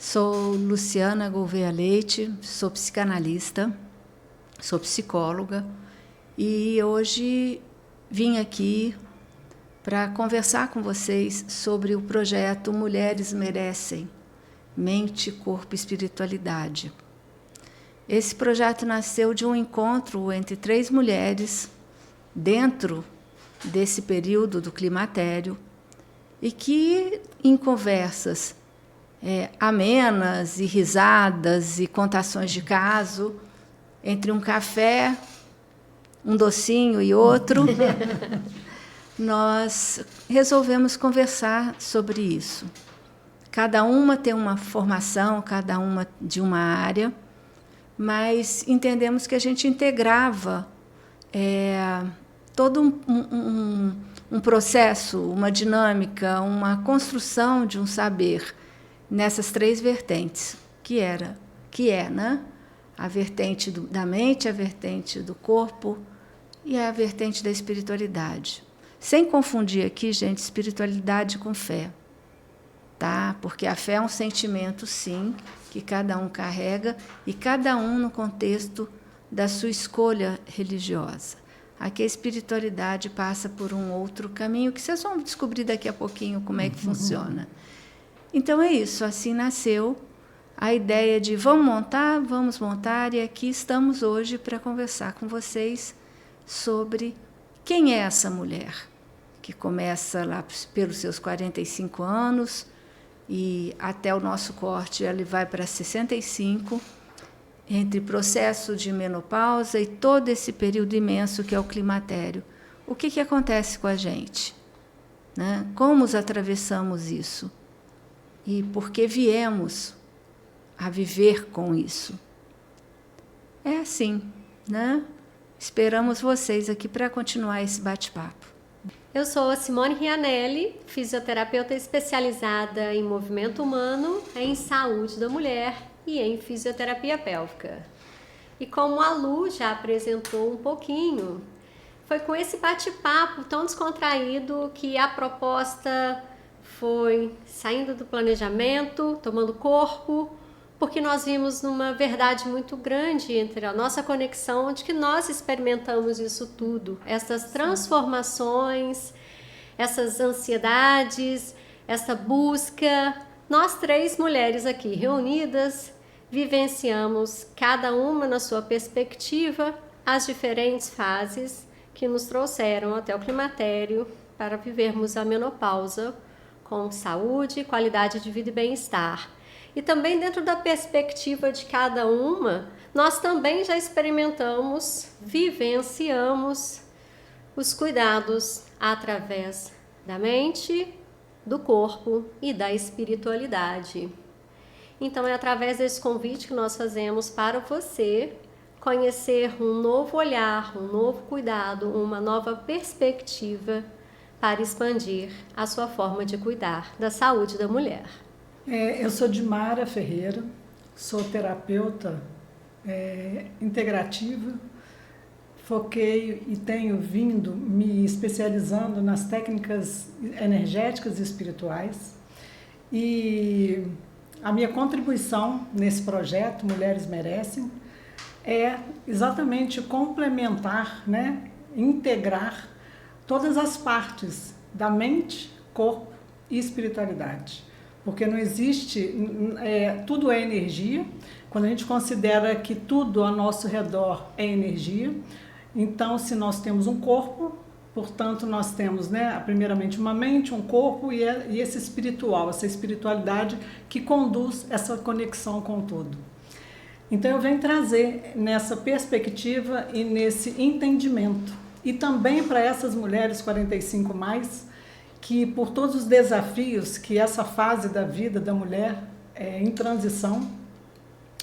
Sou Luciana Gouveia Leite, sou psicanalista, sou psicóloga e hoje vim aqui para conversar com vocês sobre o projeto Mulheres Merecem, Mente, Corpo e Espiritualidade. Esse projeto nasceu de um encontro entre 3 mulheres dentro desse período do climatério e que, em conversas amenas e risadas e contações de caso, entre um café, um docinho e outro, nós resolvemos conversar sobre isso. Cada uma tem uma formação, cada uma de uma área, mas entendemos que a gente integrava todo um processo, uma dinâmica, uma construção de um saber nessas 3 vertentes, que é, né? A vertente da mente, a vertente do corpo e a vertente da espiritualidade. Sem confundir aqui, gente, espiritualidade com fé, tá? Porque a fé é um sentimento, sim, que cada um carrega e cada um no contexto da sua escolha religiosa. Aqui a espiritualidade passa por um outro caminho que vocês vão descobrir daqui a pouquinho como é que funciona. Então é isso, assim nasceu a ideia de vamos montar, e aqui estamos hoje para conversar com vocês sobre quem é essa mulher, que começa lá pelos seus 45 anos e até o nosso corte ele vai para 65, entre processo de menopausa e todo esse período imenso que é o climatério. O que acontece com a gente, né? Como atravessamos isso? E por que viemos a viver com isso? É assim, né? Esperamos vocês aqui para continuar esse bate-papo. Eu sou a Simone Rianelli, fisioterapeuta especializada em movimento humano, em saúde da mulher e em fisioterapia pélvica. E como a Lu já apresentou um pouquinho, foi com esse bate-papo tão descontraído que a proposta foi saindo do planejamento, tomando corpo, porque nós vimos uma verdade muito grande entre a nossa conexão, de que nós experimentamos isso tudo, essas transformações, essas ansiedades, essa busca. Nós 3 mulheres aqui reunidas vivenciamos, cada uma na sua perspectiva, as diferentes fases que nos trouxeram até o climatério para vivermos a menopausa com saúde, qualidade de vida e bem-estar. E também dentro da perspectiva de cada uma, nós também já experimentamos, vivenciamos os cuidados através da mente, do corpo e da espiritualidade. Então é através desse convite que nós fazemos para você conhecer um novo olhar, um novo cuidado, uma nova perspectiva para expandir a sua forma de cuidar da saúde da mulher. Eu sou Dimara Ferreira, sou terapeuta integrativa, foquei e tenho vindo me especializando nas técnicas energéticas e espirituais. E a minha contribuição nesse projeto Mulheres Merecem é exatamente complementar, né, integrar todas as partes da mente, corpo e espiritualidade. Porque não existe, tudo é energia. Quando a gente considera que tudo ao nosso redor é energia, então se nós temos um corpo, portanto nós temos, né, primeiramente uma mente, um corpo e esse espiritual, essa espiritualidade que conduz essa conexão com tudo. Então eu venho trazer nessa perspectiva e nesse entendimento. E também para essas mulheres 45+, que por todos os desafios que essa fase da vida da mulher em transição,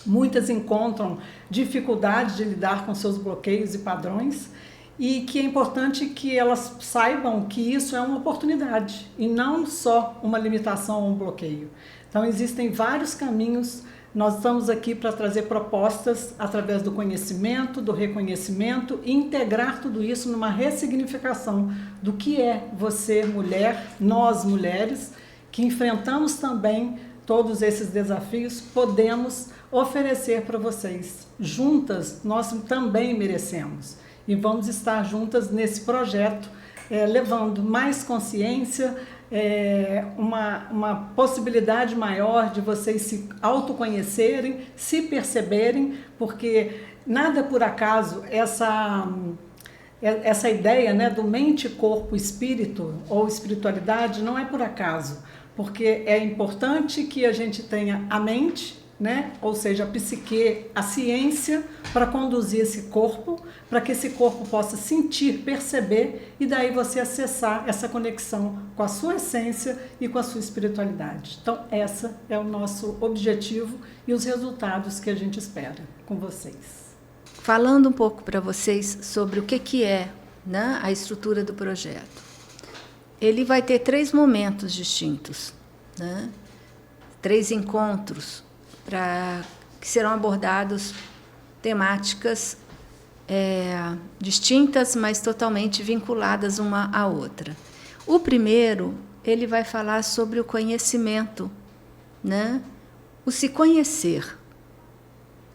muitas encontram dificuldade de lidar com seus bloqueios e padrões, e que é importante que elas saibam que isso é uma oportunidade e não só uma limitação ou um bloqueio. Então existem vários caminhos. Nós estamos aqui para trazer propostas através do conhecimento, do reconhecimento e integrar tudo isso numa ressignificação do que é você, mulher, nós, mulheres, que enfrentamos também todos esses desafios, podemos oferecer para vocês. Juntas, nós também merecemos. E vamos estar juntas nesse projeto, levando mais consciência, uma possibilidade maior de vocês se autoconhecerem, se perceberem, porque nada por acaso, essa ideia, né, do mente, corpo, espírito ou espiritualidade não é por acaso, porque é importante que a gente tenha a mente, né, ou seja, a psique, a ciência para conduzir esse corpo, para que esse corpo possa sentir, perceber e daí você acessar essa conexão com a sua essência e com a sua espiritualidade. Então, esse é o nosso objetivo e os resultados que a gente espera com vocês. Falando um pouco para vocês sobre o que é, né, a estrutura do projeto. Ele vai ter 3 momentos distintos, né? 3 encontros que serão abordados temáticas distintas, mas totalmente vinculadas uma à outra. O primeiro, ele vai falar sobre o conhecimento, né? O se conhecer.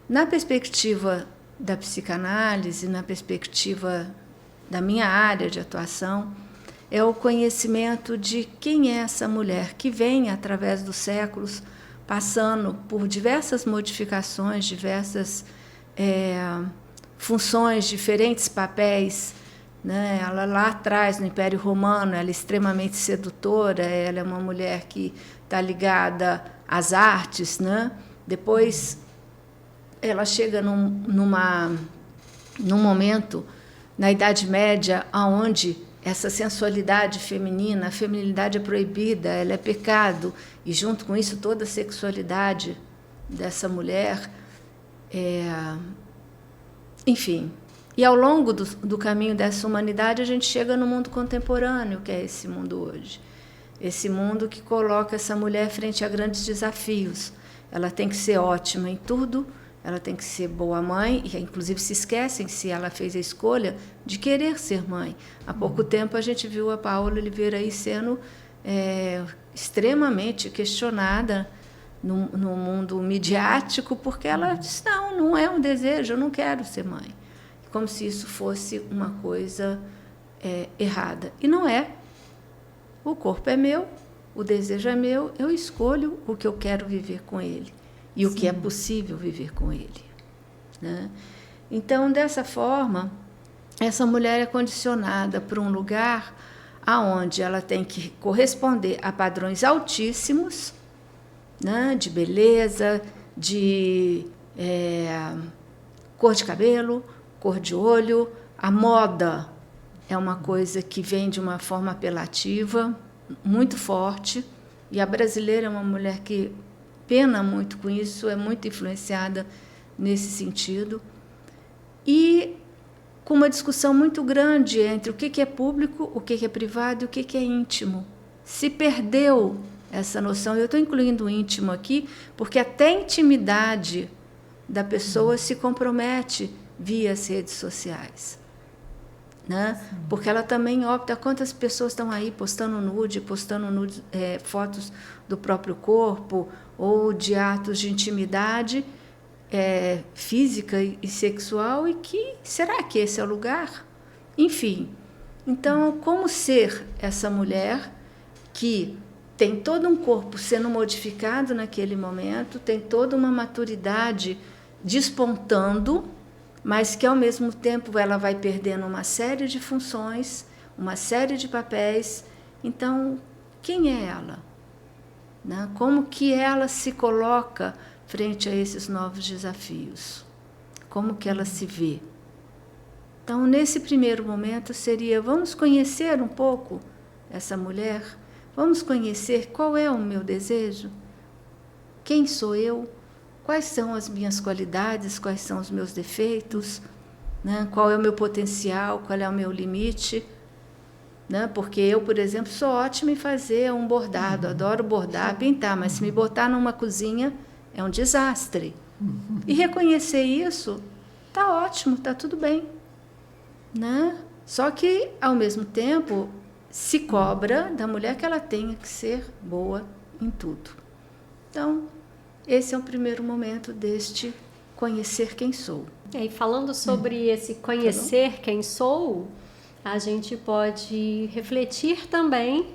Na perspectiva da psicanálise, na perspectiva da minha área de atuação, é o conhecimento de quem é essa mulher que vem, através dos séculos, passando por diversas modificações, diversas funções, diferentes papéis, né? Ela lá atrás, no Império Romano, ela é extremamente sedutora, ela é uma mulher que está ligada às artes, né? Depois ela chega num momento, na Idade Média, onde essa sensualidade feminina, a feminilidade é proibida, ela é pecado, e junto com isso toda a sexualidade dessa mulher, enfim. E ao longo do caminho dessa humanidade, a gente chega no mundo contemporâneo, que é esse mundo hoje. Esse mundo que coloca essa mulher frente a grandes desafios. Ela tem que ser ótima em tudo, ela tem que ser boa mãe, e inclusive se esquecem, se ela fez a escolha, de querer ser mãe. Há pouco tempo a gente viu a Paola Oliveira aí sendo extremamente questionada no mundo midiático, porque ela disse, não é um desejo, eu não quero ser mãe. Como se isso fosse uma coisa errada. E não é. O corpo é meu, o desejo é meu, eu escolho o que eu quero viver com ele. E o que é possível viver com ele, né? Então, dessa forma, essa mulher é condicionada para um lugar aonde ela tem que corresponder a padrões altíssimos, né, de beleza, de cor de cabelo, cor de olho. A moda é uma coisa que vem de uma forma apelativa, muito forte, e a brasileira é uma mulher que pena muito com isso, é muito influenciada nesse sentido. E com uma discussão muito grande entre o que é público, o que é privado e o que é íntimo. Se perdeu essa noção, eu estou incluindo o íntimo aqui, porque até a intimidade da pessoa se compromete via as redes sociais, né? Porque ela também opta, quantas pessoas estão aí postando nude, fotos do próprio corpo, ou de atos de intimidade física e sexual, e que, será que esse é o lugar? Enfim, então, como ser essa mulher que tem todo um corpo sendo modificado naquele momento, tem toda uma maturidade despontando, mas que, ao mesmo tempo, ela vai perdendo uma série de funções, uma série de papéis. Então, quem é ela? Né? Como que ela se coloca frente a esses novos desafios? Como que ela se vê? Então, nesse primeiro momento, seria, vamos conhecer um pouco essa mulher? Vamos conhecer qual é o meu desejo? Quem sou eu? Quais são as minhas qualidades? Quais são os meus defeitos? Né? Qual é o meu potencial? Qual é o meu limite? Né? Porque eu, por exemplo, sou ótima em fazer um bordado, adoro bordar, pintar, mas se me botar numa cozinha, é um desastre. E reconhecer isso, tá ótimo, tá tudo bem. Né? Só que, ao mesmo tempo, se cobra da mulher que ela tenha que ser boa em tudo. Então, esse é o primeiro momento deste conhecer quem sou. E falando sobre esse conhecer quem sou, a gente pode refletir também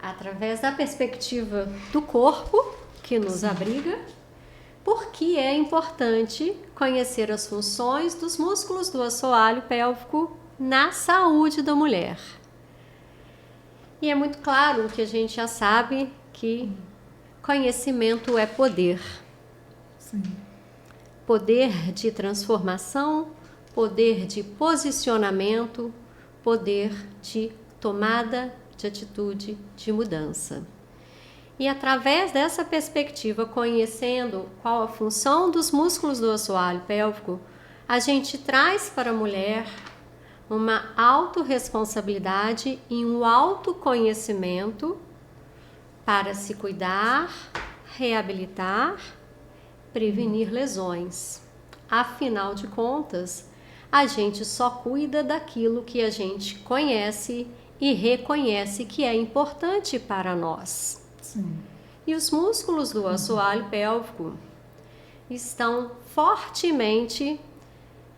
através da perspectiva do corpo que nos abriga, por que é importante conhecer as funções dos músculos do assoalho pélvico na saúde da mulher. E é muito claro que a gente já sabe que conhecimento é poder. Sim. Poder de transformação, poder de posicionamento, poder de tomada de atitude de mudança. E através dessa perspectiva, conhecendo qual a função dos músculos do assoalho pélvico, a gente traz para a mulher uma autorresponsabilidade e um autoconhecimento para se cuidar, reabilitar, prevenir lesões. Afinal de contas, a gente só cuida daquilo que a gente conhece e reconhece que é importante para nós. Sim. E os músculos do assoalho pélvico estão fortemente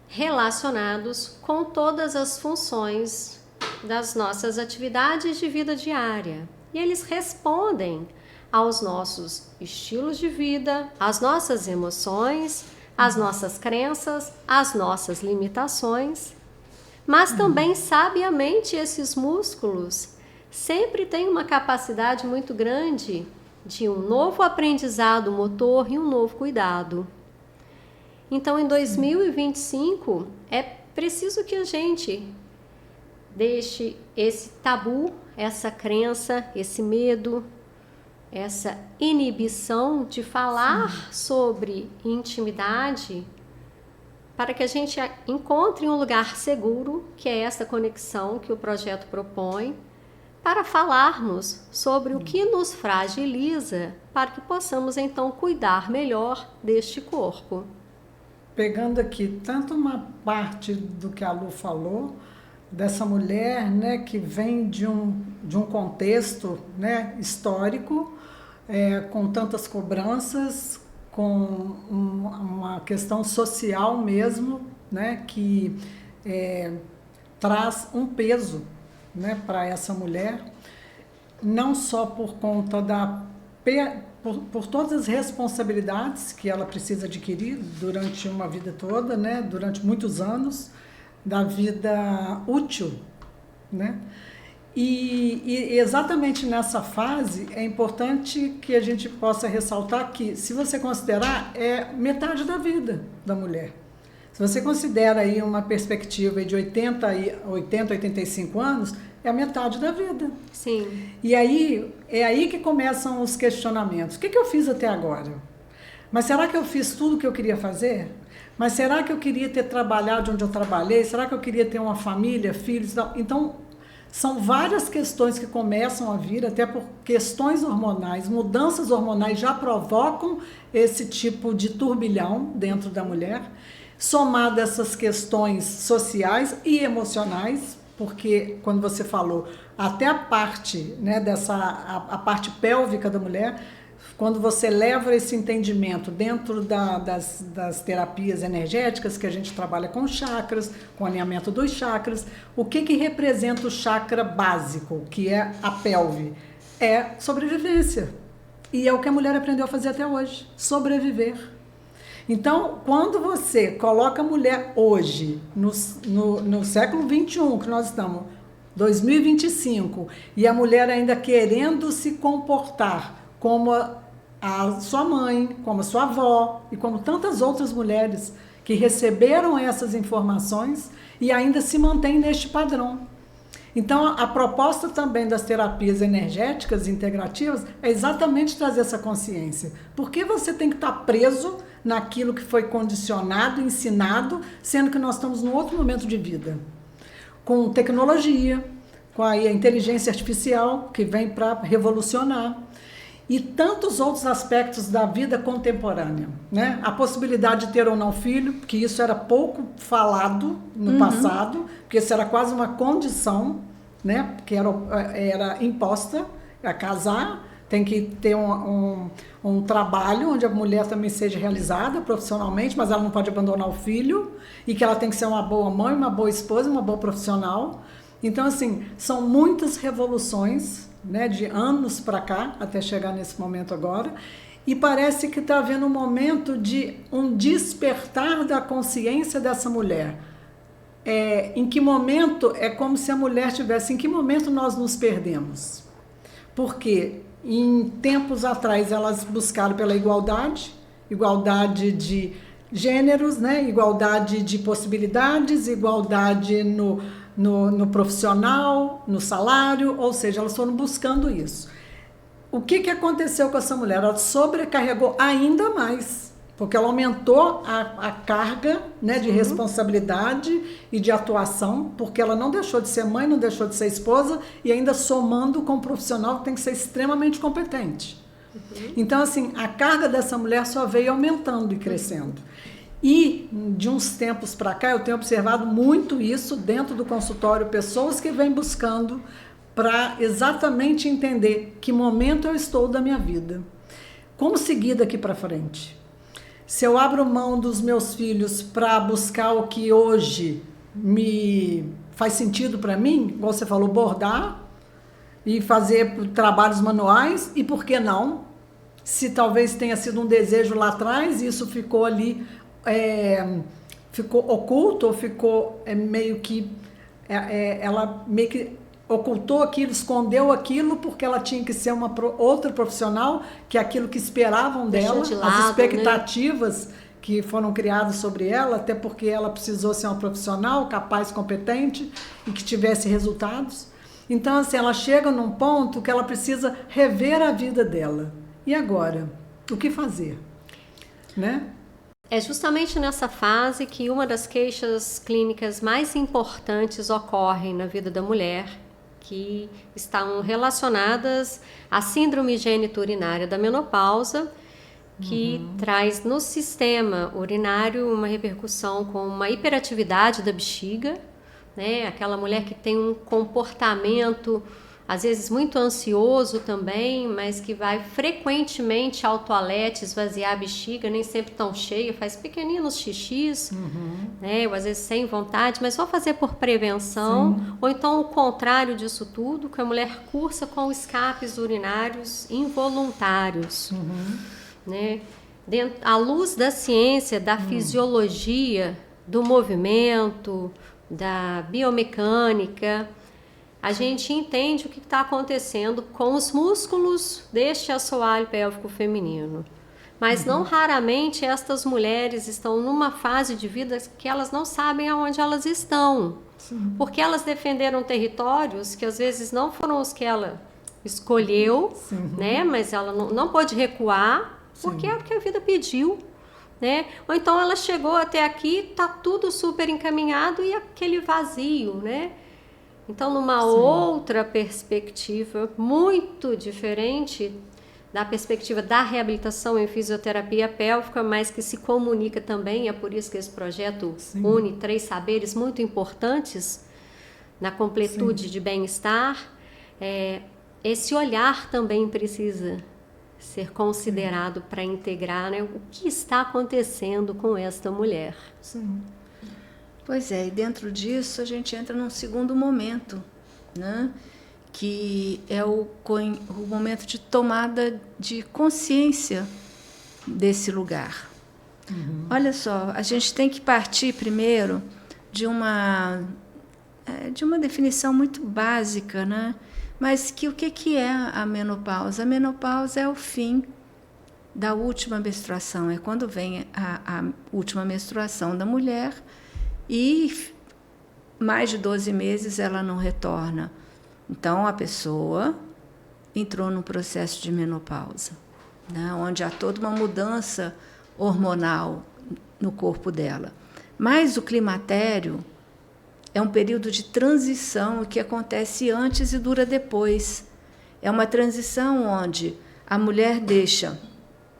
relacionados com todas as funções das nossas atividades de vida diária. E eles respondem aos nossos estilos de vida, às nossas emoções, às nossas crenças, às nossas limitações. Mas também, sabiamente, esses músculos sempre têm uma capacidade muito grande de um novo aprendizado motor e um novo cuidado. Então, em 2025, é preciso que a gente deixe esse tabu, essa crença, esse medo, essa inibição de falar sobre intimidade, para que a gente encontre um lugar seguro, que é essa conexão que o projeto propõe, para falarmos sobre o que nos fragiliza, para que possamos então cuidar melhor deste corpo. Pegando aqui tanto uma parte do que a Lu falou, dessa mulher, né, que vem de um contexto, né, histórico, com tantas cobranças, com uma questão social mesmo, né, que traz um peso, né, para essa mulher, não só por conta por todas as responsabilidades que ela precisa adquirir durante uma vida toda, né, durante muitos anos da vida útil, né? E exatamente nessa fase é importante que a gente possa ressaltar que, se você considerar, é metade da vida da mulher. Se você considera aí uma perspectiva de 80, 85 anos, é a metade da vida. Sim. E aí, é aí que começam os questionamentos. O que eu fiz até agora? Mas será que eu fiz tudo o que eu queria fazer? Mas será que eu queria ter trabalhado onde eu trabalhei? Será que eu queria ter uma família, filhos? Então, são várias questões que começam a vir, até por questões hormonais. Mudanças hormonais já provocam esse tipo de turbilhão dentro da mulher, somado a essas questões sociais e emocionais, porque, quando você falou, até a parte, né, a parte pélvica da mulher, quando você leva esse entendimento dentro das terapias energéticas, que a gente trabalha com chakras, com alinhamento dos chakras, o que representa o chakra básico, que é a pelve? É sobrevivência. E é o que a mulher aprendeu a fazer até hoje, sobreviver. Então, quando você coloca a mulher hoje, no século XXI, que nós estamos, 2025, e a mulher ainda querendo se comportar como a sua mãe, como a sua avó e como tantas outras mulheres que receberam essas informações e ainda se mantém neste padrão. Então, a proposta também das terapias energéticas integrativas é exatamente trazer essa consciência. Por que você tem que estar preso naquilo que foi condicionado, ensinado, sendo que nós estamos num outro momento de vida? Com tecnologia, com a inteligência artificial, que vem para revolucionar, e tantos outros aspectos da vida contemporânea, né? A possibilidade de ter ou não filho, porque isso era pouco falado no passado, porque isso era quase uma condição, né? Porque era imposta a casar, tem que ter um trabalho onde a mulher também seja realizada profissionalmente, mas ela não pode abandonar o filho, e que ela tem que ser uma boa mãe, uma boa esposa, uma boa profissional. Então, assim, são muitas revoluções, né, de anos para cá, até chegar nesse momento agora, e parece que está havendo um momento de um despertar da consciência dessa mulher. Em que momento, é como se a mulher tivesse, em que momento nós nos perdemos? Porque em tempos atrás elas buscaram pela igualdade de gêneros, né? Igualdade de possibilidades, igualdade no profissional, no salário, ou seja, elas foram buscando isso. O que aconteceu com essa mulher? Ela sobrecarregou ainda mais, porque ela aumentou a carga, né, de responsabilidade e de atuação, porque ela não deixou de ser mãe, não deixou de ser esposa, e ainda somando com um profissional que tem que ser extremamente competente. Então, assim, a carga dessa mulher só veio aumentando e crescendo. E de uns tempos para cá eu tenho observado muito isso dentro do consultório, pessoas que vêm buscando para exatamente entender que momento eu estou da minha vida, como seguir daqui para frente. Se eu abro mão dos meus filhos para buscar o que hoje me faz sentido para mim, igual você falou, bordar e fazer trabalhos manuais, e por que não? Se talvez tenha sido um desejo lá atrás e isso ficou ali, ficou oculto, ou ficou meio que... ela meio que ocultou aquilo, escondeu aquilo, porque ela tinha que ser uma outra profissional, que é aquilo que esperavam dela, de lado, as expectativas, né, que foram criadas sobre ela, até porque ela precisou ser uma profissional capaz, competente e que tivesse resultados. Então, assim, ela chega num ponto que ela precisa rever a vida dela. E agora? O que fazer? Né? É justamente nessa fase que uma das queixas clínicas mais importantes ocorrem na vida da mulher, que estão relacionadas à síndrome genitururinária da menopausa, que traz no sistema urinário uma repercussão com uma hiperatividade da bexiga, né? Aquela mulher que tem um comportamento às vezes muito ansioso também, mas que vai frequentemente ao toalete esvaziar a bexiga, nem sempre tão cheia, faz pequeninos xixis, né? Ou às vezes sem vontade, mas só fazer por prevenção. Sim. Ou então o contrário disso tudo, que a mulher cursa com escapes urinários involuntários. Né? À luz da ciência, da fisiologia, do movimento, da biomecânica, a gente entende o que está acontecendo com os músculos deste assoalho pélvico feminino. Mas não raramente estas mulheres estão numa fase de vida que elas não sabem aonde elas estão. Sim. Porque elas defenderam territórios que às vezes não foram os que ela escolheu, né? Mas ela não pôde recuar, porque é o que a vida pediu. Né? Ou então ela chegou até aqui, está tudo super encaminhado e aquele vazio, né? Então, numa outra perspectiva muito diferente da perspectiva da reabilitação em fisioterapia pélvica, mas que se comunica também, é por isso que esse projeto une 3 saberes muito importantes na completude de bem-estar. Esse olhar também precisa ser considerado para integrar, né, o que está acontecendo com esta mulher. Sim. Pois é, e dentro disso a gente entra num segundo momento, né, que é o momento de tomada de consciência desse lugar. Olha só, a gente tem que partir primeiro de uma definição muito básica, né? Mas o que é a menopausa? A menopausa é o fim da última menstruação, é quando vem a última menstruação da mulher e mais de 12 meses ela não retorna. Então, a pessoa entrou num processo de menopausa, né, onde há toda uma mudança hormonal no corpo dela. Mas o climatério é um período de transição que acontece antes e dura depois. É uma transição onde a mulher deixa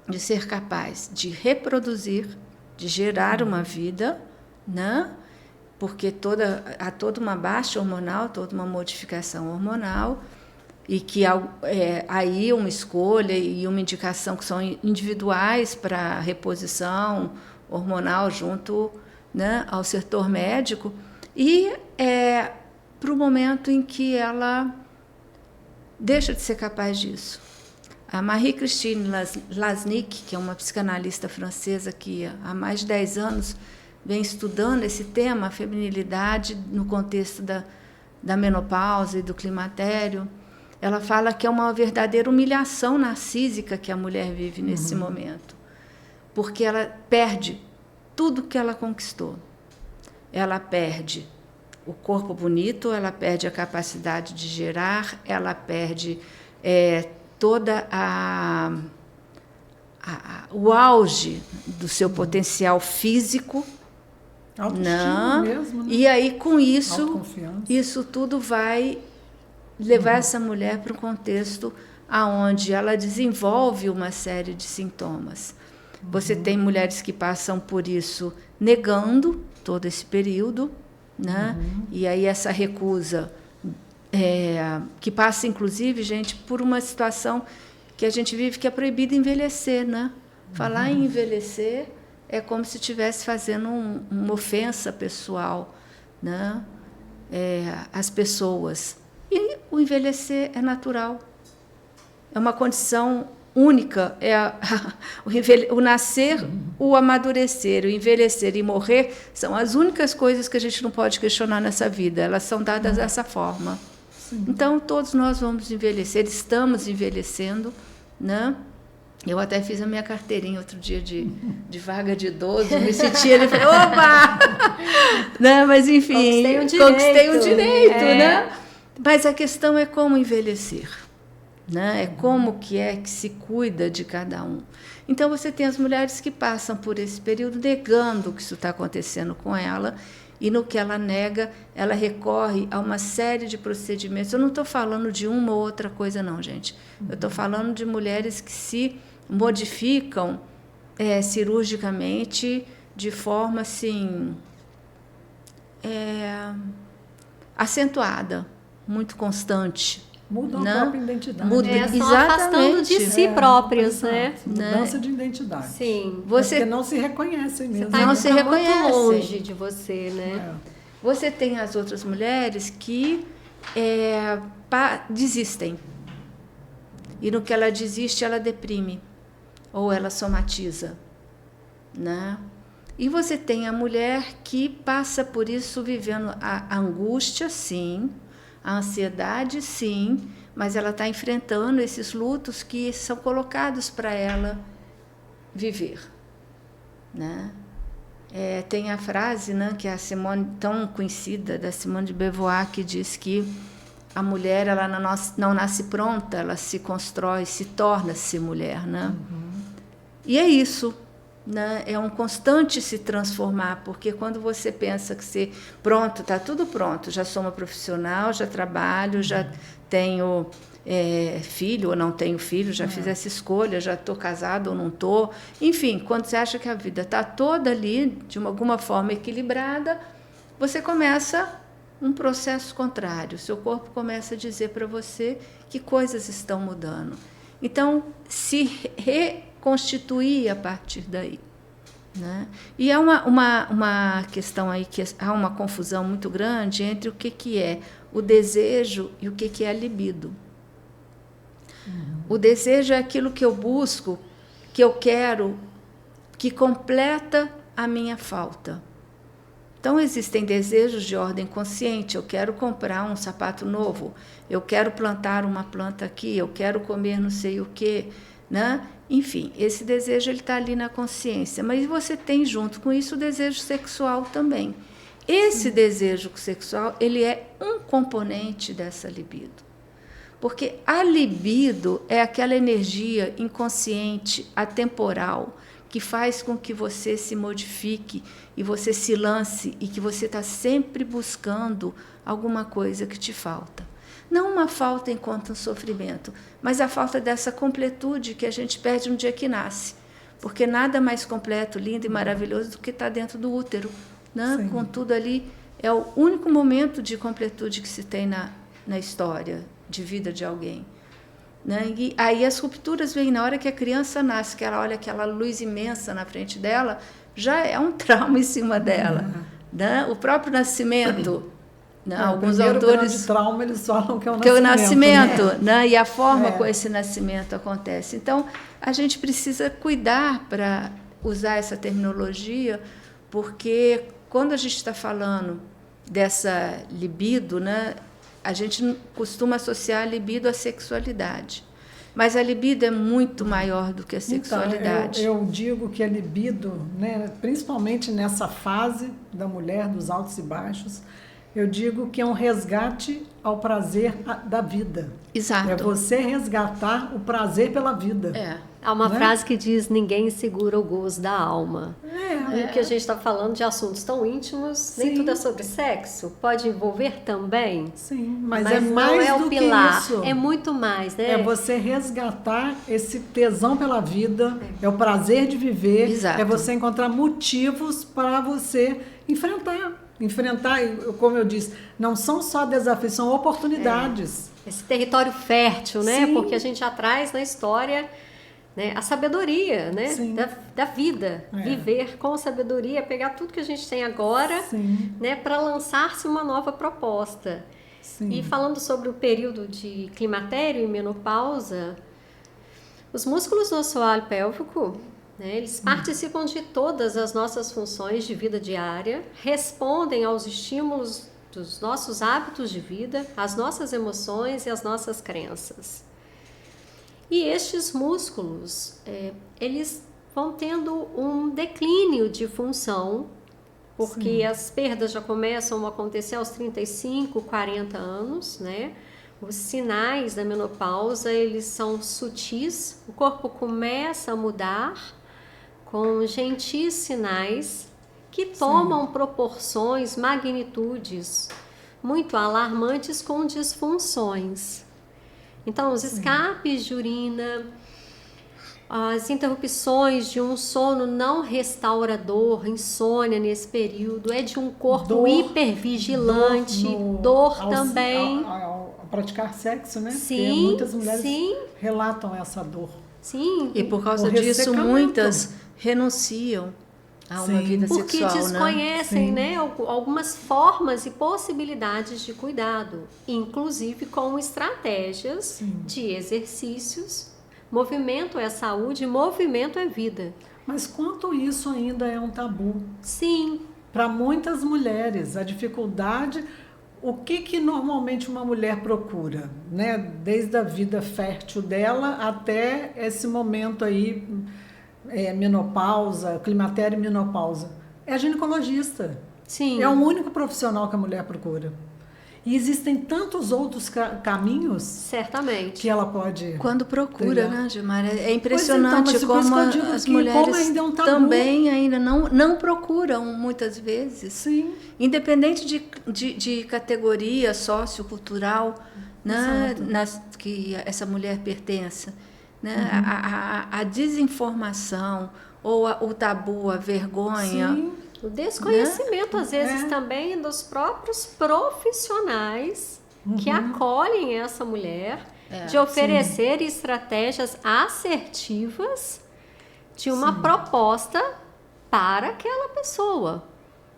de ser capaz de reproduzir, de gerar uma vida, né? Porque há toda uma baixa hormonal, toda uma modificação hormonal, e que aí uma escolha e uma indicação que são individuais para reposição hormonal junto, né, ao setor médico, e para o momento em que ela deixa de ser capaz disso. A Marie-Christine Lasnik, que é uma psicanalista francesa que há mais de 10 anos vem estudando esse tema, a feminilidade no contexto da menopausa e do climatério, ela fala que é uma verdadeira humilhação narcísica que a mulher vive nesse momento, porque ela perde tudo que ela conquistou. Ela perde o corpo bonito, ela perde a capacidade de gerar, ela perde toda o auge do seu potencial físico. Autoestima mesmo, né? E aí, com isso tudo vai levar essa mulher para um contexto onde ela desenvolve uma série de sintomas. Você tem mulheres que passam por isso negando todo esse período, né? E aí essa recusa, que passa, inclusive, gente, por uma situação que a gente vive que é proibido envelhecer, né? Falar em envelhecer é como se estivesse fazendo uma ofensa pessoal, né? Às pessoas. E o envelhecer é natural. É uma condição única. O nascer, o amadurecer, o envelhecer e morrer são as únicas coisas que a gente não pode questionar nessa vida. Elas são dadas dessa forma. Sim. Então, todos nós vamos envelhecer, estamos envelhecendo, né? Eu até fiz a minha carteirinha outro dia de vaga de idoso, me senti ali e falei, opa! Não, mas, enfim, conquistei o direito, né? Mas a questão é como envelhecer, né? É como que se cuida de cada um. Então, você tem as mulheres que passam por esse período negando que isso está acontecendo com ela, e no que ela nega, ela recorre a uma série de procedimentos. Eu não estou falando de uma ou outra coisa, não, gente. Eu estou falando de mulheres que se modificam cirurgicamente de forma assim acentuada, muito constante. Mudam né? a própria identidade. Estão afastando de si próprios, né? Mudança de identidade. Sim. Porque não se reconhecem mesmo. Não se reconhecem. Muito longe de você, né? Você tem as outras mulheres que desistem. E no que ela desiste, ela deprime. Ou ela somatiza, né? E você tem a mulher que passa por isso vivendo a angústia, sim, a ansiedade, sim, mas ela está enfrentando esses lutos que são colocados para ela viver, né? Tem a frase, né, que a Simone, tão conhecida, da Simone de Beauvoir, que diz que a mulher ela não nasce pronta, ela se constrói, se torna-se mulher, né? E é isso, né? É um constante se transformar, porque quando você pensa que pronto, está tudo pronto, já sou uma profissional, já trabalho, já tenho filho ou não tenho filho, já fiz essa escolha, já estou casada ou não estou. Enfim, quando você acha que a vida está toda ali, de alguma forma equilibrada, você começa um processo contrário. Seu corpo começa a dizer para você que coisas estão mudando. Então, se reconstituir a partir daí, né? E há uma questão aí que há uma confusão muito grande entre o que é o desejo e o que é a libido. O desejo é aquilo que eu busco, que eu quero, que completa a minha falta. Então, existem desejos de ordem consciente. Eu quero comprar um sapato novo, eu quero plantar uma planta aqui, eu quero comer não sei o quê, né? Enfim, esse desejo está ali na consciência. Mas você tem, junto com isso, o desejo sexual também. Esse desejo sexual, ele é um componente dessa libido. Porque a libido é aquela energia inconsciente, atemporal, que faz com que você se modifique e você se lance e que você está sempre buscando alguma coisa que te falta. Não uma falta enquanto um sofrimento, mas a falta dessa completude que a gente perde no dia que nasce. Porque nada mais completo, lindo e maravilhoso do que estar dentro do útero, né? Com tudo ali. É o único momento de completude que se tem na história de vida de alguém. Né? E aí as rupturas vêm na hora que a criança nasce, que ela olha aquela luz imensa na frente dela, já é um trauma em cima dela. Né? O próprio nascimento, né? Alguns autores... grande trauma, eles falam que é o nascimento. Que é o nascimento, né? E a forma como esse nascimento acontece. Então, a gente precisa cuidar para usar essa terminologia, porque quando a gente está falando dessa libido, né? A gente costuma associar a libido à sexualidade. Mas a libido é muito maior do que a sexualidade. Então, eu digo que a libido, né, principalmente nessa fase da mulher, dos altos e baixos, eu digo que é um resgate ao prazer da vida. Exato. É você resgatar o prazer pela vida. Há uma frase que diz: ninguém segura o gozo da alma. E que a gente está falando de assuntos tão íntimos, nem tudo é sobre sexo, pode envolver também. Sim, mas é mais não é do o pilar, que isso. É muito mais, né? É você resgatar esse tesão pela vida, é o prazer de viver, Exato. É você encontrar motivos para você enfrentar, como eu disse, não são só desafios, são oportunidades. Esse território fértil, né? Sim. Porque a gente já traz na história, né, a sabedoria, né? Da vida. Viver com sabedoria, pegar tudo que a gente tem agora, né, para lançar-se uma nova proposta. Sim. E falando sobre o período de climatério e menopausa, os músculos do assoalho pélvico, né, eles participam de todas as nossas funções de vida diária, respondem aos estímulos dos nossos hábitos de vida, às nossas emoções e às nossas crenças. E estes músculos, eles vão tendo um declínio de função, porque as perdas já começam a acontecer aos 35, 40 anos, né? Os sinais da menopausa, eles são sutis, o corpo começa a mudar com gentis sinais que tomam proporções, magnitudes muito alarmantes com disfunções. Então, os escapes de urina, as interrupções de um sono não restaurador, insônia nesse período, é de um corpo hipervigilante, dor também. Ao praticar sexo, né? Sim, porque muitas mulheres relatam essa dor. Sim. E por causa disso, muitas renunciam a uma vida porque sexual, desconhecem, né, algumas formas e possibilidades de cuidado, inclusive com estratégias de exercícios. Movimento é saúde, movimento é vida. Mas quanto isso ainda é um tabu? Sim. Para muitas mulheres, a dificuldade... O que normalmente uma mulher procura, né? Desde a vida fértil dela até esse momento aí, menopausa, climatério e menopausa? É a ginecologista. Sim. É o único profissional que a mulher procura. E existem tantos outros caminhos. Certamente. Que ela pode... Quando procura, trilhar. né, Gilmar? É impressionante como as mulheres ainda é um tabu. também ainda não procuram muitas vezes. Sim. Independente de categoria sociocultural, né, que essa mulher pertença. Né? A desinformação, ou o tabu, a vergonha... Sim. O desconhecimento, às vezes, também dos próprios profissionais que acolhem essa mulher, de oferecer estratégias assertivas de uma proposta para aquela pessoa,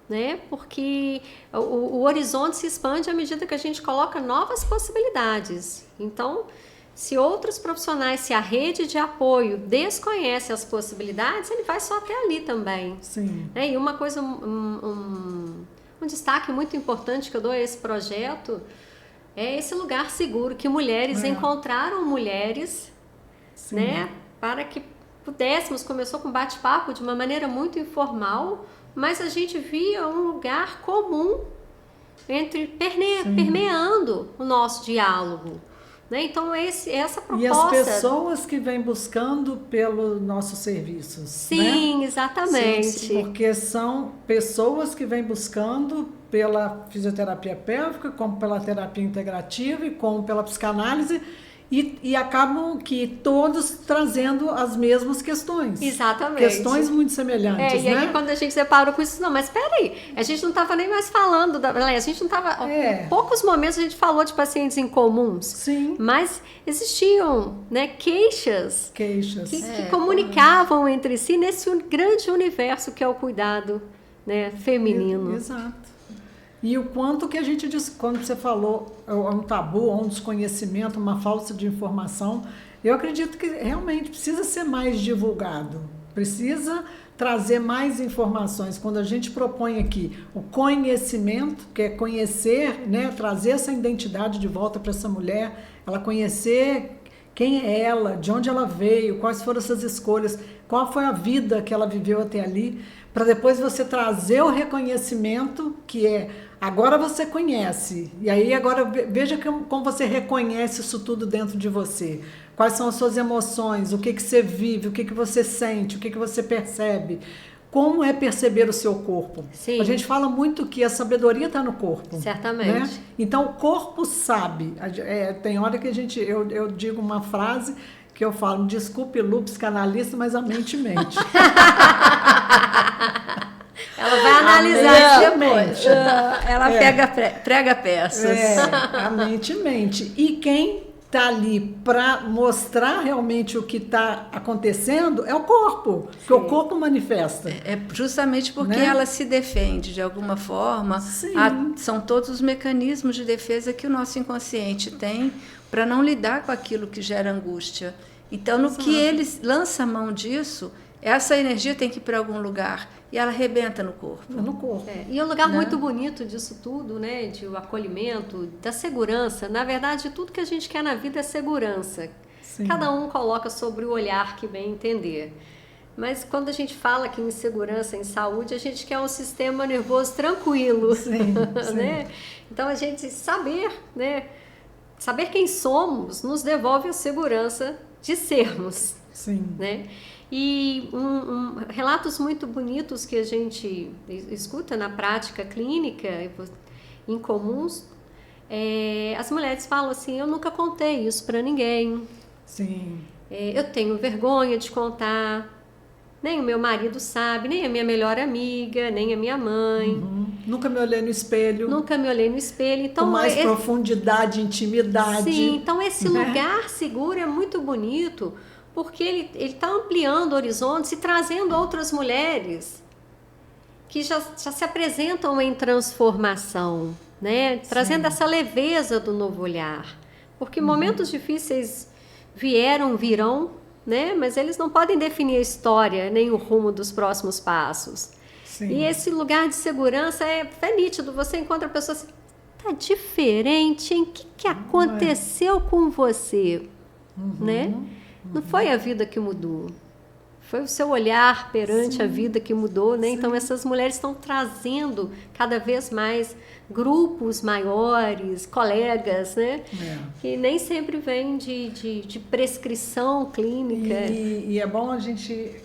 né? Porque o horizonte se expande à medida que a gente coloca novas possibilidades. Então, se outros profissionais, se a rede de apoio desconhece as possibilidades, ele vai só até ali também. Sim. E uma coisa, um destaque muito importante que eu dou a esse projeto é esse lugar seguro, que mulheres encontraram mulheres, né, para que pudéssemos, começou com bate-papo de uma maneira muito informal, mas a gente via um lugar comum permeando o nosso diálogo. Então, essa proposta... E as pessoas que vêm buscando pelos nossos serviços. Sim, né? Exatamente. Sim, porque são pessoas que vêm buscando pela fisioterapia pélvica, como pela terapia integrativa e como pela psicanálise, e acabam que todos trazendo as mesmas questões. Exatamente. Questões muito semelhantes, e aí quando a gente separou com isso, não, mas peraí, a gente não estava nem mais falando, a gente não estava, em poucos momentos a gente falou de pacientes incomuns. Sim. Mas existiam, né, queixas que comunicavam entre si nesse grande universo que é o cuidado, né, feminino. Exato. E o quanto que a gente diz, quando você falou, é um tabu, um desconhecimento, uma falta de informação, eu acredito que realmente precisa ser mais divulgado, precisa trazer mais informações. Quando a gente propõe aqui o conhecimento, que é conhecer, né, trazer essa identidade de volta para essa mulher, ela conhecer quem é ela, de onde ela veio, quais foram essas escolhas, qual foi a vida que ela viveu até ali, para depois você trazer o reconhecimento, que é, agora você conhece, e aí agora veja como você reconhece isso tudo dentro de você. Quais são as suas emoções, o que você vive, o que você sente, o que você percebe. Como é perceber o seu corpo? Sim. A gente fala muito que a sabedoria está no corpo. Certamente. Né? Então, o corpo sabe. Tem hora que eu digo uma frase que eu falo, desculpe, Lu, psicanalista, mas a mente mente. Ela vai analisar depois. Ela prega peças. A mente mente. E quem está ali para mostrar realmente o que está acontecendo é o corpo, porque o corpo manifesta. É justamente porque ela se defende de alguma forma. São todos os mecanismos de defesa que o nosso inconsciente tem para não lidar com aquilo que gera angústia. Então, no que ele lança a mão disso, essa energia tem que ir para algum lugar e ela arrebenta no corpo. No corpo. E um lugar muito bonito disso tudo, né, de o acolhimento, da segurança. Na verdade, tudo que a gente quer na vida é segurança. Sim. Cada um coloca sobre o olhar que bem entender. Mas quando a gente fala aqui em segurança, em saúde, a gente quer um sistema nervoso tranquilo. Sim, né? Então, a gente saber quem somos nos devolve a segurança de sermos. Sim. Né? E relatos muito bonitos que a gente escuta na prática clínica, incomuns, as mulheres falam assim, eu nunca contei isso para ninguém. Sim. Eu tenho vergonha de contar, nem o meu marido sabe, nem a minha melhor amiga, nem a minha mãe. Uhum. Nunca me olhei no espelho. Então, com mais profundidade, intimidade. Sim, então esse lugar seguro é muito bonito, porque ele está ampliando horizontes e trazendo outras mulheres que já se apresentam em transformação, né? Trazendo essa leveza do novo olhar. Porque momentos difíceis virão, né? Mas eles não podem definir a história, nem o rumo dos próximos passos. Sim. E esse lugar de segurança é nítido. Você encontra a pessoa assim, tá diferente, hein? O que aconteceu com você? Né? Não foi a vida que mudou, foi o seu olhar perante a vida que mudou, né? Então essas mulheres estão trazendo cada vez mais grupos maiores, colegas, né? Que nem sempre vêm de prescrição clínica. E é bom a gente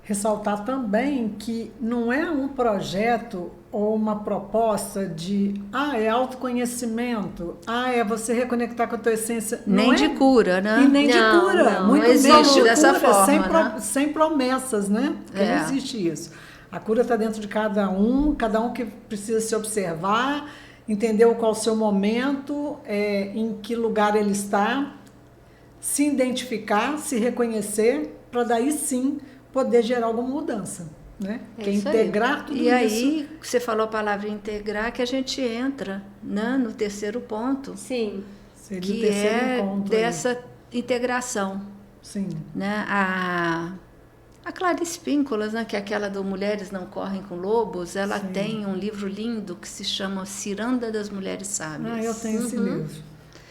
ressaltar também que não é um projeto ou uma proposta de é autoconhecimento, é você reconectar com a tua essência. Nem de cura, né? E nem de cura. Não muito existe de dessa cura, forma, sem promessas, né? Porque não existe isso. A cura está dentro de cada um que precisa se observar, entender qual é o seu momento, em que lugar ele está, se identificar, se reconhecer, para daí sim poder gerar alguma mudança. Né? Que é integrar tudo isso. E aí, você falou a palavra integrar, que a gente entra, né, no terceiro ponto. Sim. Seria que o terceiro ponto dessa integração. Sim. Né? A Clarice Píncolas, né, que é aquela do Mulheres Não Correm com Lobos, ela tem um livro lindo que se chama Ciranda das Mulheres Sábias. Eu tenho esse livro.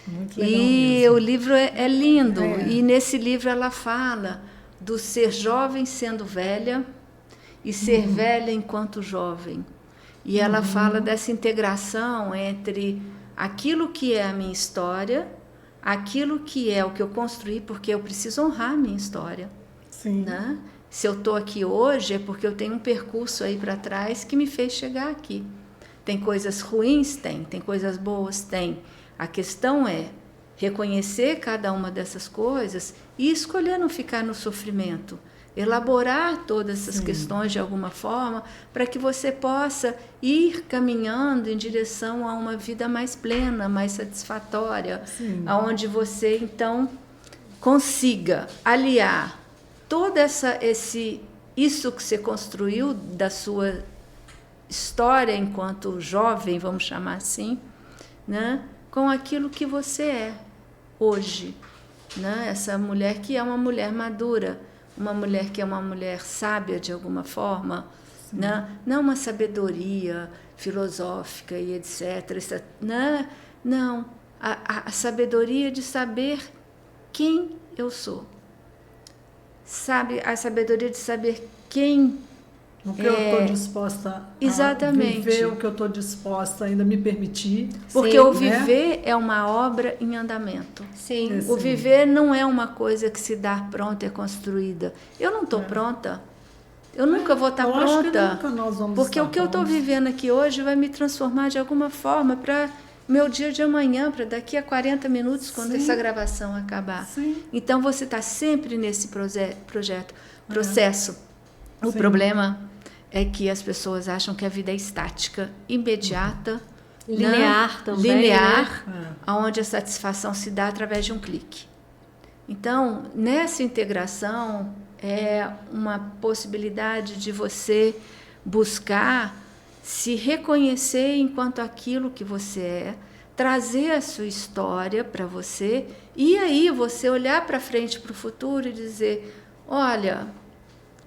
Muito legal e mesmo. o livro é lindo. E nesse livro ela fala do ser jovem sendo velha, e ser velha enquanto jovem. E ela fala dessa integração entre aquilo que é a minha história, aquilo que é o que eu construí, porque eu preciso honrar a minha história. Sim. Né? Se eu estou aqui hoje, é porque eu tenho um percurso aí para trás que me fez chegar aqui. Tem coisas ruins? Tem coisas boas? Tem. A questão é reconhecer cada uma dessas coisas e escolher não ficar no sofrimento. Elaborar todas essas questões de alguma forma para que você possa ir caminhando em direção a uma vida mais plena, mais satisfatória, onde você então consiga aliar todo isso que você construiu da sua história enquanto jovem, vamos chamar assim, né, com aquilo que você é hoje, né? Essa mulher que é uma mulher madura, uma mulher que é uma mulher sábia de alguma forma, né? Não uma sabedoria filosófica e etc. Né? Não, a sabedoria de saber quem eu sou. Sabe, a sabedoria de saber quem o que eu estou disposta exatamente. A viver, o que eu estou disposta a ainda me permitir. Porque o viver é uma obra em andamento. Sim. O viver não é uma coisa que se dá pronta, é construída. Eu não estou pronta. Eu nunca vou estar pronta. Acho que nunca nós vamos porque estar o que eu estou vivendo aqui hoje vai me transformar de alguma forma para meu dia de amanhã, para daqui a 40 minutos, quando essa gravação acabar. Sim. Então você está sempre nesse processo. O problema é que as pessoas acham que a vida é estática, imediata, linear também, linear, né? Onde a satisfação se dá através de um clique. Então, nessa integração, é uma possibilidade de você buscar se reconhecer enquanto aquilo que você é, trazer a sua história para você e aí você olhar para frente, para o futuro e dizer, olha,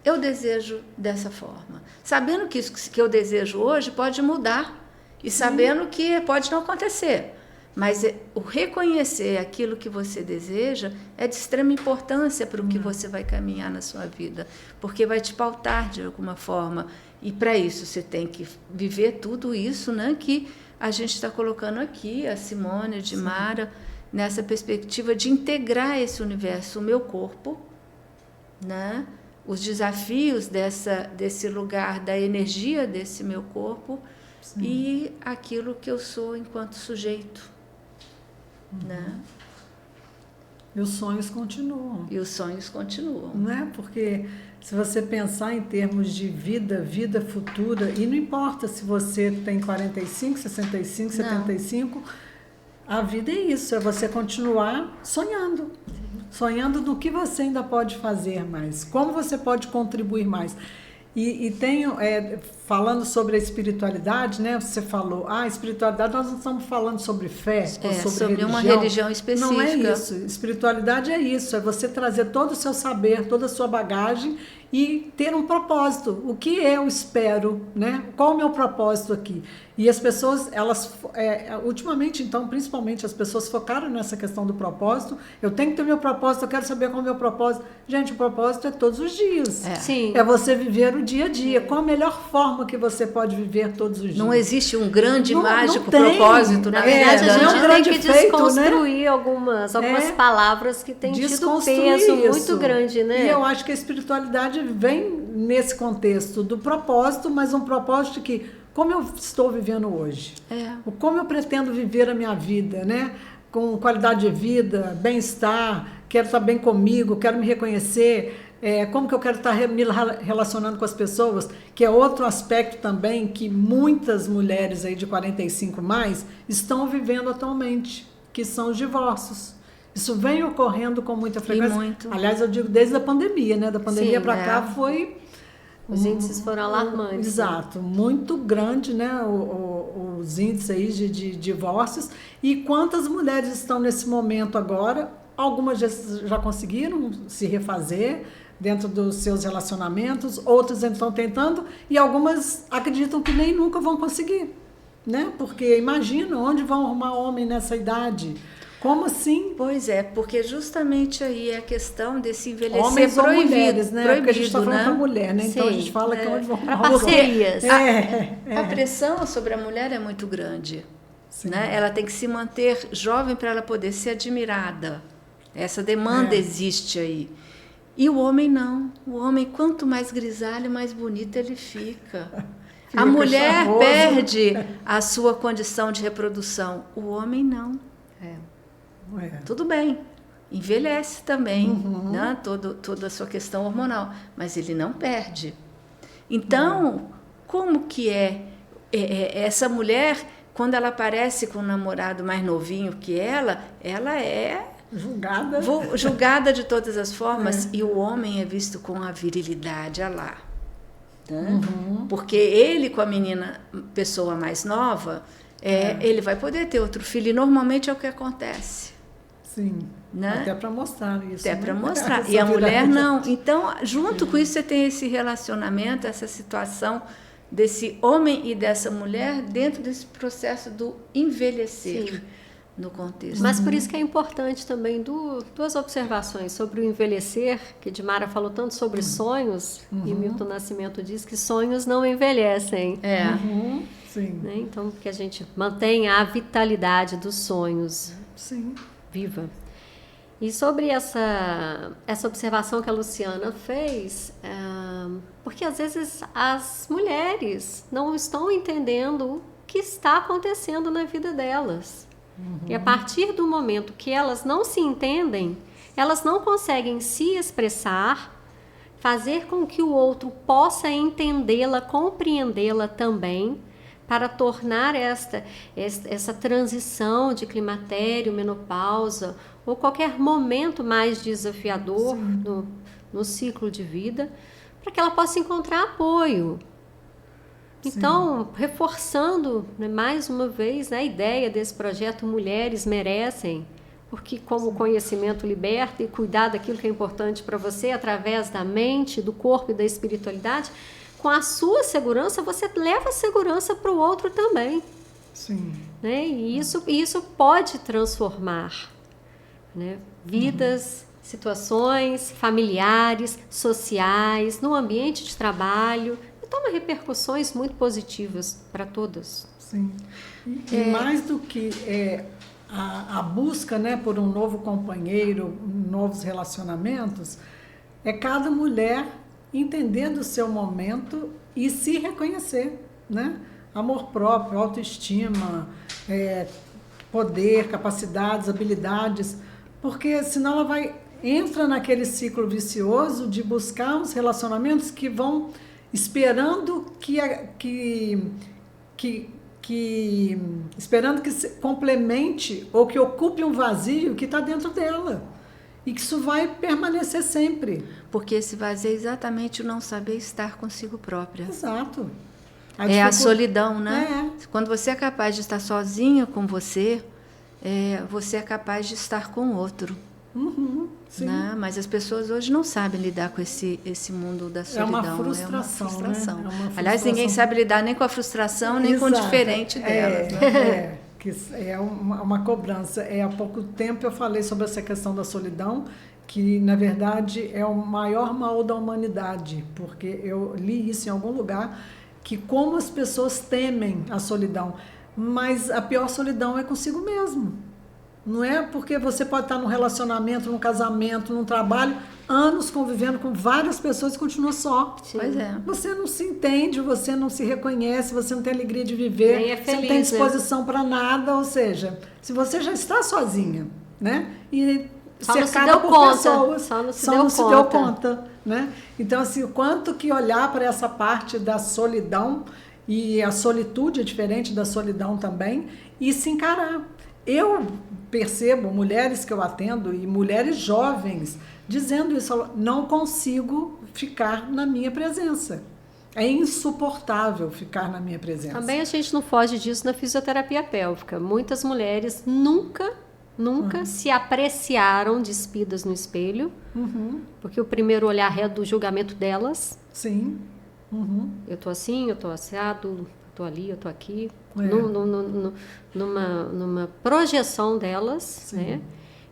eu desejo dessa forma, sabendo que isso que eu desejo hoje pode mudar e sabendo que pode não acontecer, mas o reconhecer aquilo que você deseja é de extrema importância para o que você vai caminhar na sua vida, porque vai te pautar de alguma forma, e para isso você tem que viver tudo isso, né, que a gente está colocando aqui, a Simone, a Dimara, nessa perspectiva de integrar esse universo, o meu corpo, né, os desafios desse lugar, da energia desse meu corpo e aquilo que eu sou enquanto sujeito. Né? E os sonhos continuam. E os sonhos continuam. Né? Porque se você pensar em termos de vida futura, e não importa se você tem 45, 65, 75, a vida é isso, é você continuar sonhando. Sonhando no que você ainda pode fazer mais, como você pode contribuir mais. E tenho, falando sobre a espiritualidade, né? Você falou, espiritualidade, nós não estamos falando sobre fé, ou sobre religião. Uma religião específica. Não é isso. Espiritualidade é isso, é você trazer todo o seu saber, toda a sua bagagem e ter um propósito. O que eu espero, né? Qual o meu propósito aqui? E as pessoas, ultimamente, então, principalmente as pessoas focaram nessa questão do propósito. Eu tenho que ter meu propósito, eu quero saber qual é o meu propósito. Gente, o propósito é todos os dias. Sim. É você viver o dia a dia. Qual a melhor forma que você pode viver todos os dias? Não existe um grande mágico tem. propósito na verdade. A gente tem que desconstruir, né? algumas palavras que têm tido um peso muito grande, né? E eu acho que a espiritualidade vem nesse contexto do propósito, mas um propósito que como eu estou vivendo hoje, como eu pretendo viver a minha vida, né? Com qualidade de vida, bem-estar, quero estar bem comigo, quero me reconhecer, como que eu quero estar me relacionando com as pessoas, que é outro aspecto também que muitas mulheres aí de 45 mais estão vivendo atualmente, que são os divórcios. Isso vem ocorrendo com muita frequência. Muito. Aliás, eu digo desde a pandemia, né? Da pandemia para cá foi... Os índices foram alarmantes. Exato, muito grande, né, os índices aí de divórcios. E quantas mulheres estão nesse momento agora? Algumas já conseguiram se refazer dentro dos seus relacionamentos, outras estão tentando e algumas acreditam que nem nunca vão conseguir, né? Porque imagina onde vão arrumar homem nessa idade. Como assim? Pois é, porque justamente aí é a questão desse envelhecer homens proibido, ou mulheres, né? Porque a gente está falando né? para mulher, né? Então a gente fala que onde vão para parcerias. A pressão sobre a mulher é muito grande. Né? Ela tem que se manter jovem para ela poder ser admirada. Essa demanda existe aí. E o homem não. O homem, quanto mais grisalho, mais bonito ele fica. A mulher perde a sua condição de reprodução. O homem não. Tudo bem. Envelhece também, né? Toda a sua questão hormonal, mas ele não perde. Então, como que essa mulher, quando ela aparece com um namorado mais novinho que ela é julgada de todas as formas, e o homem é visto com a virilidade, olha lá. Né? Porque ele, com a pessoa mais nova, ele vai poder ter outro filho, e normalmente é o que acontece. Sim, né? Até para mostrar isso. Até para mostrar. E a mulher não. Então, junto com isso, você tem esse relacionamento, essa situação desse homem e dessa mulher dentro desse processo do envelhecer. Sim. No contexto. Mas por isso que é importante também duas observações sobre o envelhecer, que Dimara falou tanto sobre sonhos, e Milton Nascimento diz que sonhos não envelhecem. Sim. Né? Então, que a gente mantenha a vitalidade dos sonhos. Sim. Viva. E sobre essa observação que a Luciana fez, porque às vezes as mulheres não estão entendendo o que está acontecendo na vida delas. E a partir do momento que elas não se entendem, elas não conseguem se expressar, fazer com que o outro possa entendê-la, compreendê-la também, para tornar essa transição de climatério, menopausa, ou qualquer momento mais desafiador no ciclo de vida, para que ela possa encontrar apoio. Então, reforçando, né, mais uma vez, a ideia desse projeto Mulheres Merecem, porque como o conhecimento liberta e cuidar daquilo que é importante para você, através da mente, do corpo e da espiritualidade, com a sua segurança, você leva a segurança para o outro também. Sim. Né? E isso pode transformar, né, vidas, situações familiares, sociais, no ambiente de trabalho. Toma repercussões muito positivas para todas. Sim. E mais do que a busca, né, por um novo companheiro, novos relacionamentos, é cada mulher entendendo o seu momento e se reconhecer, né? Amor próprio, autoestima, poder, capacidades, habilidades, porque senão ela entra naquele ciclo vicioso de buscar uns relacionamentos que vão esperando esperando que se complemente ou que ocupe um vazio que está dentro dela. E que isso vai permanecer sempre. Porque esse vazio é exatamente o não saber estar consigo própria. Exato. A solidão, né? Quando você é capaz de estar sozinha com você, você é capaz de estar com o outro. Sim. Né? Mas as pessoas hoje não sabem lidar com esse mundo da solidão. É uma frustração. Né? É uma frustração. Aliás, ninguém sabe lidar nem com a frustração, nem com o diferente delas. Né? Que é uma cobrança. Há pouco tempo eu falei sobre essa questão da solidão, que na verdade é o maior mal da humanidade, porque eu li isso em algum lugar, que como as pessoas temem a solidão, mas a pior solidão é consigo mesmo. Não é porque você pode estar num relacionamento, num casamento, num trabalho, anos convivendo com várias pessoas e continua só. Sim. Pois é. Você não se entende, você não se reconhece, você não tem alegria de viver, nem é feliz, você não tem disposição para nada, ou seja, se você já está sozinha, né? E cercada por pessoas, só não se deu conta, né? Então, assim, o quanto que olhar para essa parte da solidão, e a solitude é diferente da solidão também, e se encarar. Eu percebo mulheres que eu atendo e mulheres jovens dizendo isso, não consigo ficar na minha presença. É insuportável ficar na minha presença. Também a gente não foge disso na fisioterapia pélvica. Muitas mulheres nunca se apreciaram despidas no espelho, porque o primeiro olhar é do julgamento delas. Sim. Eu tô assim, eu tô assado, tô ali, eu tô aqui, numa projeção delas, né?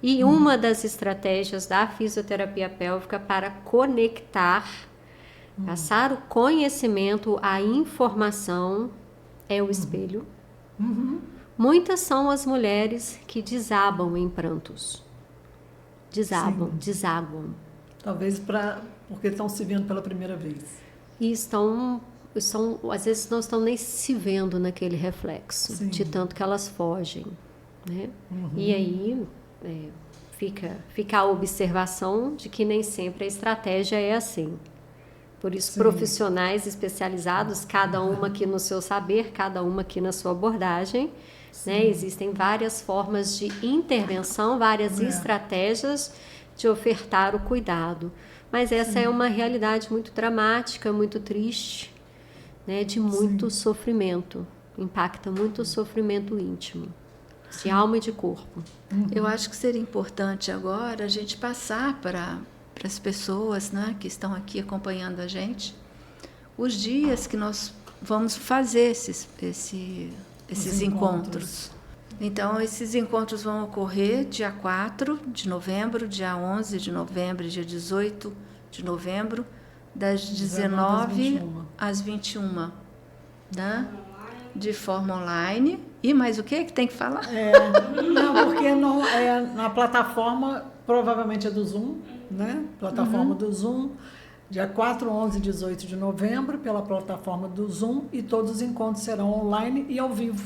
E uma das estratégias da fisioterapia pélvica para conectar, passar o conhecimento, a informação, é o espelho. Muitas são as mulheres que desabam em prantos. Desaguam. Talvez porque estão se vendo pela primeira vez. E às vezes não estão nem se vendo naquele reflexo, de tanto que elas fogem, né? E aí fica a observação de que nem sempre a estratégia é assim. Por isso, Sim. Profissionais especializados, cada uma aqui no seu saber, cada uma aqui na sua abordagem, né? Existem várias formas de intervenção, várias estratégias de ofertar o cuidado. Mas essa é uma realidade muito dramática, muito triste, né? De muito sofrimento. Impacta muito o sofrimento íntimo, de alma e de corpo. Eu acho que seria importante agora a gente passar para as pessoas, né, que estão aqui acompanhando a gente, os dias que nós vamos fazer esses encontros. Então, esses encontros vão ocorrer dia 4 de novembro, dia 11 de novembro e dia 18 de novembro, das 19 às 21, né? De forma online. E mais o que tem que falar? Não, porque não, na plataforma, provavelmente é do Zoom, né? Plataforma do Zoom, dia 4, 11 e 18 de novembro, pela plataforma do Zoom, e todos os encontros serão online e ao vivo.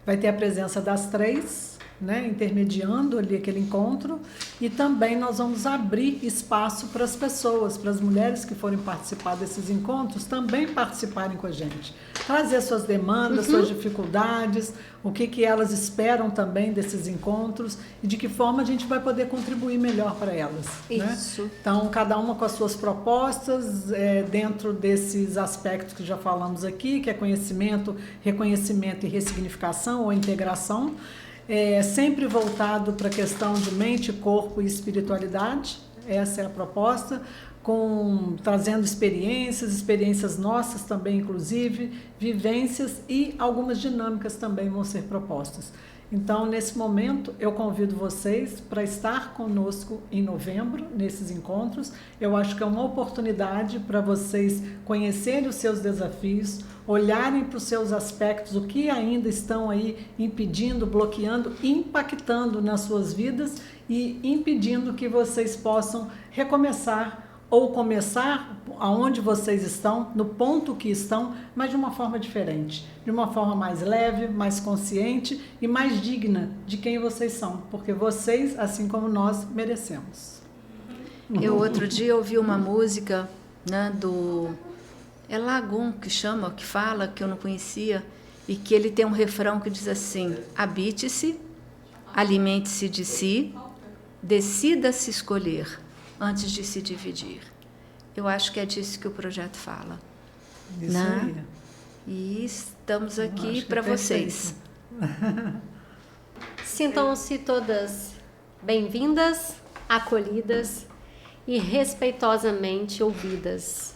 Vai ter a presença das 3, né, intermediando ali aquele encontro, e também nós vamos abrir espaço para as pessoas, para as mulheres que forem participar desses encontros, também participarem com a gente. Trazer suas demandas, suas dificuldades, o que elas esperam também desses encontros e de que forma a gente vai poder contribuir melhor para elas. Isso. Né? Então, cada uma com as suas propostas, dentro desses aspectos que já falamos aqui, que é conhecimento, reconhecimento e ressignificação ou integração, sempre voltado para a questão de mente, corpo e espiritualidade. Essa é a proposta, trazendo experiências nossas também, inclusive, vivências, e algumas dinâmicas também vão ser propostas. Então, nesse momento, eu convido vocês para estar conosco em novembro, nesses encontros. Eu acho que é uma oportunidade para vocês conhecerem os seus desafios, olharem para os seus aspectos, o que ainda estão aí impedindo, bloqueando, impactando nas suas vidas e impedindo que vocês possam recomeçar ou começar aonde vocês estão, no ponto que estão, mas de uma forma diferente, de uma forma mais leve, mais consciente e mais digna de quem vocês são, porque vocês, assim como nós, merecemos. Eu outro dia ouvi uma música, né, é Lagoon que fala, que eu não conhecia, e que ele tem um refrão que diz assim: habite-se, alimente-se de si, decida se escolher antes de se dividir. Eu acho que é disso que o projeto fala. Isso, né? aí. E estamos aqui para vocês. Sintam-se todas bem-vindas, acolhidas e respeitosamente ouvidas.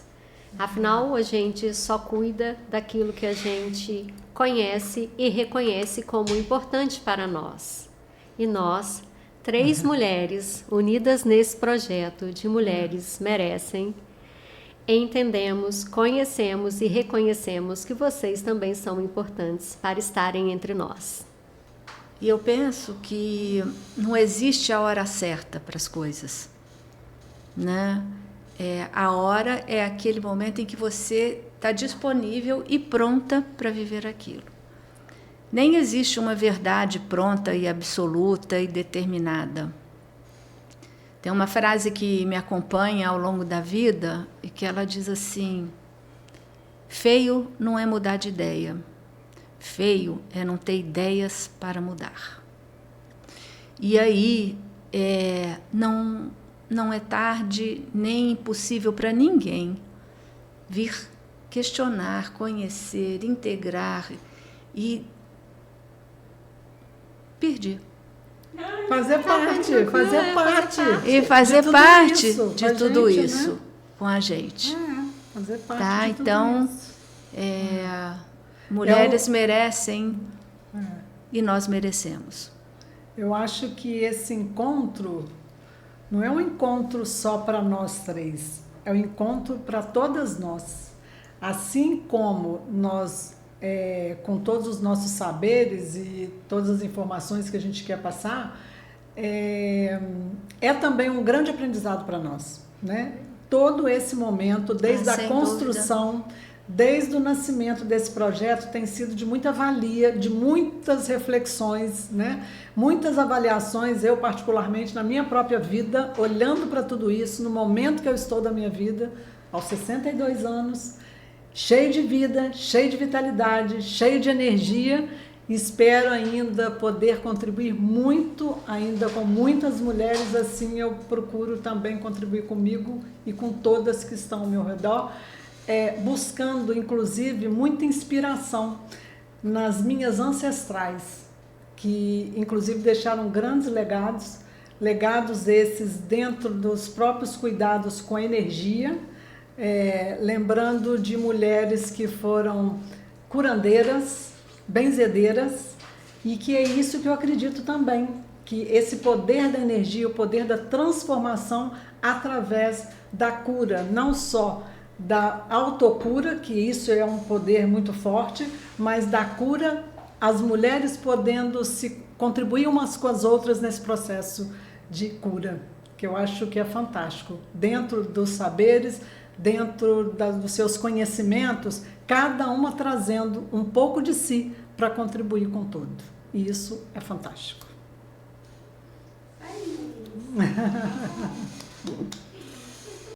Afinal, a gente só cuida daquilo que a gente conhece e reconhece como importante para nós. E nós, 3 mulheres unidas nesse projeto de Mulheres Merecem, entendemos, conhecemos e reconhecemos que vocês também são importantes para estarem entre nós. E eu penso que não existe a hora certa para as coisas, né? A hora é aquele momento em que você está disponível e pronta para viver aquilo. Nem existe uma verdade pronta e absoluta e determinada. Tem uma frase que me acompanha ao longo da vida e que ela diz assim: feio não é mudar de ideia, feio é não ter ideias para mudar. E aí não é tarde nem impossível para ninguém vir questionar, conhecer, integrar e pedir. Fazer parte. E fazer parte de tudo isso, né? Com a gente. Fazer parte tá? de tudo Então, isso. Mulheres merecem e nós merecemos. Eu acho que esse encontro não é um encontro só para nós 3, é um encontro para todas nós. Assim como nós, com todos os nossos saberes e todas as informações que a gente quer passar, é também um grande aprendizado para nós, né? Todo esse momento, desde a construção desde o nascimento desse projeto, tem sido de muita valia, de muitas reflexões, né? Muitas avaliações, eu particularmente na minha própria vida, olhando para tudo isso, no momento que eu estou da minha vida, aos 62 anos, cheio de vida, cheio de vitalidade, cheio de energia, espero ainda poder contribuir muito, ainda com muitas mulheres, assim eu procuro também contribuir comigo e com todas que estão ao meu redor, buscando inclusive muita inspiração nas minhas ancestrais, que inclusive deixaram grandes legados esses dentro dos próprios cuidados com a energia, lembrando de mulheres que foram curandeiras, benzedeiras, e que é isso que eu acredito também, que esse poder da energia, o poder da transformação através da cura, não só da autocura, que isso é um poder muito forte, mas da cura, as mulheres podendo se contribuir umas com as outras nesse processo de cura, que eu acho que é fantástico, dentro dos saberes, dentro dos seus conhecimentos, cada uma trazendo um pouco de si para contribuir com tudo. E isso é fantástico.